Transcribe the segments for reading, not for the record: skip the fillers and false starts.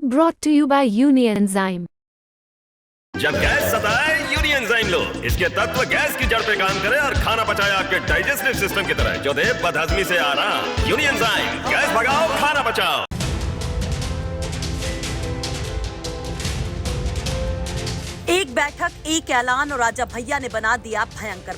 Brought to you by Unienzyme. जब gas सताए यूनियनजाइम लो। इसके तत्व गैस की जड़ पे काम करे और खाना पचाए आपके डाइजेस्टिव सिस्टम की तरह, जो दे बदहजमी से आराम। यूनियनजाइम, गैस भगाओ, खाना बचाओ। एक बैठक, एक ऐलान और राजा भैया ने बना दिया भयंकर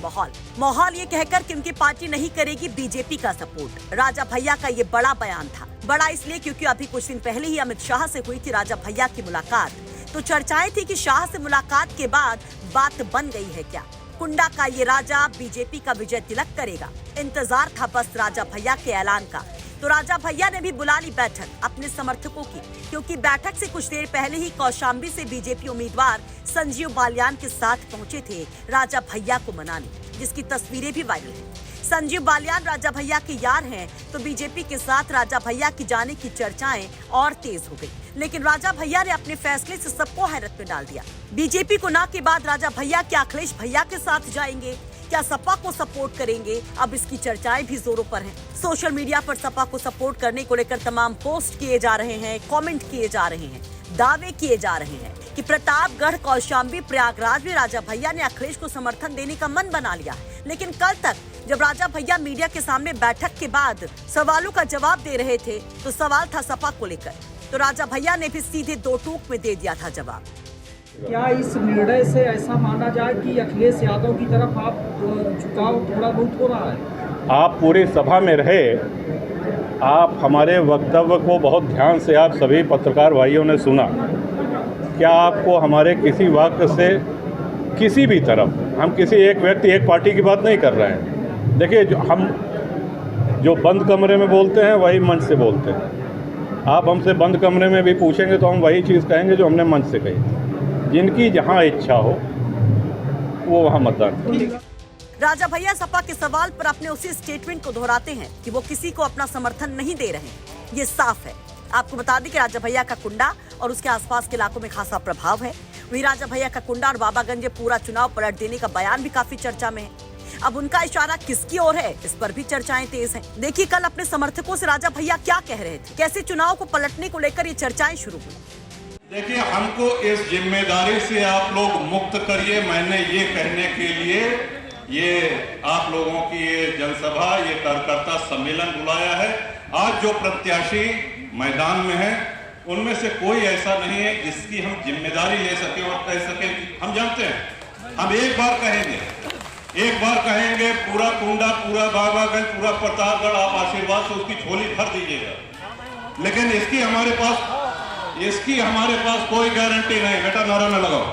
माहौल ये कहकर कि उनकी पार्टी नहीं करेगी बीजेपी का सपोर्ट। राजा भैया का ये बड़ा बयान था। बड़ा इसलिए क्योंकि अभी कुछ दिन पहले ही अमित शाह से हुई थी राजा भैया की मुलाकात। तो चर्चाएं थी कि शाह से मुलाकात के बाद बात बन गई है क्या। कुंडा का ये राजा बीजेपी का विजय तिलक करेगा। इंतजार था बस राजा भैया के ऐलान का। तो राजा भैया ने भी बुला ली बैठक अपने समर्थकों की, क्योंकि बैठक से कुछ देर पहले ही कौशाम्बी से बीजेपी उम्मीदवार संजीव बालियान के साथ पहुंचे थे राजा भैया को मनाने, जिसकी तस्वीरें भी वायरल हैं। संजीव बालियान राजा भैया के यार हैं, तो बीजेपी के साथ राजा भैया की जाने की चर्चाएं और तेज हो गई। लेकिन राजा भैया ने अपने फैसले से सबको हैरत में डाल दिया। बीजेपी को ना के बाद राजा भैया क्या अखिलेश भैया के साथ जाएंगे, क्या सपा को सपोर्ट करेंगे, अब इसकी चर्चाएं भी जोरों पर हैं। सोशल मीडिया पर सपा को सपोर्ट करने को लेकर तमाम पोस्ट किए जा रहे हैं, कमेंट किए जा रहे हैं, दावे किए जा रहे हैं कि प्रतापगढ़, कौशाम्बी, प्रयागराज में राजा भैया ने अखिलेश को समर्थन देने का मन बना लिया। लेकिन कल तक जब राजा भैया मीडिया के सामने बैठक के बाद सवालों का जवाब दे रहे थे, तो सवाल था सपा को लेकर। तो राजा भैया ने भी सीधे दो टूक में दे दिया था जवाब। क्या इस निर्णय से ऐसा माना जाए कि अखिलेश यादव की तरफ आप झुकाव थोड़ा बहुत हो रहा है? आप पूरी सभा में रहे, आप हमारे वक्तव्य को बहुत ध्यान से आप सभी पत्रकार भाइयों ने सुना। क्या आपको हमारे किसी वाक्य से किसी भी तरफ, हम किसी एक व्यक्ति एक पार्टी की बात नहीं कर रहे हैं। देखिए, हम जो बंद कमरे में बोलते हैं वही मंच से बोलते हैं। आप हमसे बंद कमरे में भी पूछेंगे तो हम वही चीज़ कहेंगे जो हमने मंच से कही। जिनकी जहां इच्छा हो वो वहां मतदान। राजा भैया सपा के सवाल पर अपने उसी स्टेटमेंट को दोहराते हैं कि वो किसी को अपना समर्थन नहीं दे रहे हैं। ये साफ है। आपको बता दें कि राजा भैया का कुंडा और उसके आसपास के इलाकों में खासा प्रभाव है। वहीं राजा भैया का कुंडा और बाबागंज पूरा चुनाव पलट देने का बयान भी काफी चर्चा में है। अब उनका इशारा किसकी ओर है, इस पर भी चर्चाएं तेज हैं। देखिए, कल अपने समर्थकों से राजा भैया क्या कह रहे थे, कैसे चुनाव को पलटने को लेकर ये चर्चाएं शुरू हुई। देखिए, हमको इस जिम्मेदारी से आप लोग मुक्त करिए। मैंने ये कहने के लिए ये आप लोगों की ये जनसभा, ये कार्यकर्ता सम्मेलन बुलाया है। आज जो प्रत्याशी मैदान में है उनमें से कोई ऐसा नहीं है जिसकी हम जिम्मेदारी ले सके और कह सके। हम जानते हैं, हम एक बार कहेंगे पूरा कुंडा, पूरा बाबागंज, पूरा प्रतापगढ़ आप आशीर्वाद से उसकी झोली भर दीजिएगा। लेकिन इसकी हमारे पास कोई गारंटी नहीं। बेटा नारा न लगाओ।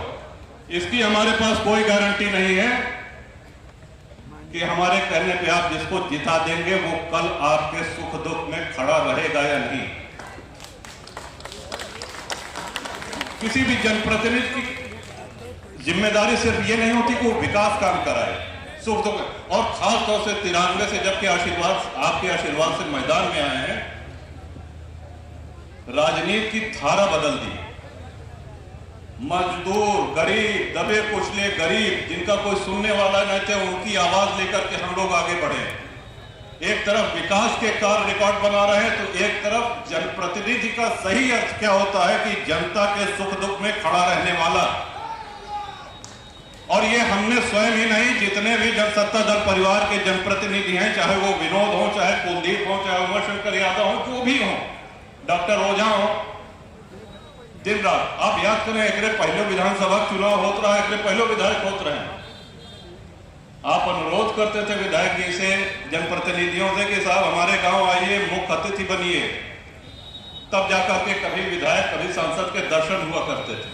इसकी हमारे पास कोई गारंटी नहीं है कि हमारे कहने पे आप जिसको जिता देंगे वो कल आपके सुख दुख में खड़ा रहेगा या नहीं। किसी भी जनप्रतिनिधि की जिम्मेदारी सिर्फ ये नहीं होती कि वो विकास काम कराए, सुख दुख, और खास तौर से 93 से जबकि आपके आशीर्वाद से मैदान में आए हैं, राजनीति की धारा बदल दी। मजदूर, गरीब, दबे कुचले गरीब, जिनका कोई सुनने वाला नहीं थे, उनकी आवाज लेकर के हम लोग आगे बढ़े। एक तरफ विकास के कार्य रिकॉर्ड बना रहे हैं, तो एक तरफ जनप्रतिनिधि का सही अर्थ क्या होता है कि जनता के सुख दुख में खड़ा रहने वाला। और ये हमने स्वयं ही नहीं, जितने भी जनसत्ता दल परिवार के जनप्रतिनिधि हैं, चाहे वो विनोद हो, चाहे कुलदीप हो, चाहे उमाशंकर यादव हो, जो भी हो, डॉक्टर ओझा हो, दिन रात आप याद करें, एक पहले विधानसभा चुनाव होता रहा, एक पहले विधायक होते रहे। आप अनुरोध करते थे विधायक जी से, जनप्रतिनिधियों से कि साहब हमारे गांव आइए, मुख्य अतिथि बनिए। तब जाकर के कभी विधायक, कभी सांसद के दर्शन हुआ करते थे।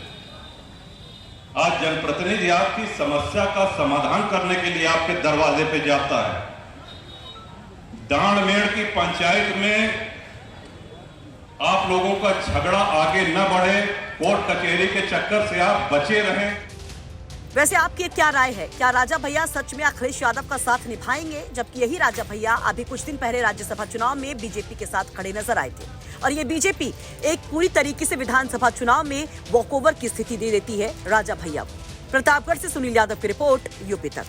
आज जनप्रतिनिधि आपकी समस्या का समाधान करने के लिए आपके दरवाजे पे जाता है। दाणमेड़ की पंचायत में आप लोगों का झगड़ा आगे न बढ़े, कोर्ट कचहरी के चक्कर से आप बचे रहें। वैसे आपकी क्या राय है? क्या राजा भैया सच में अखिलेश यादव का साथ निभाएंगे? जबकि यही राजा भैया अभी कुछ दिन पहले राज्यसभा चुनाव में बीजेपी के साथ खड़े नजर आए थे, और ये बीजेपी एक पूरी तरीके से विधानसभा चुनाव में वॉकओवर की स्थिति दे देती है राजा भैया को। प्रतापगढ़ से सुनील यादव की रिपोर्ट, यूपी तक।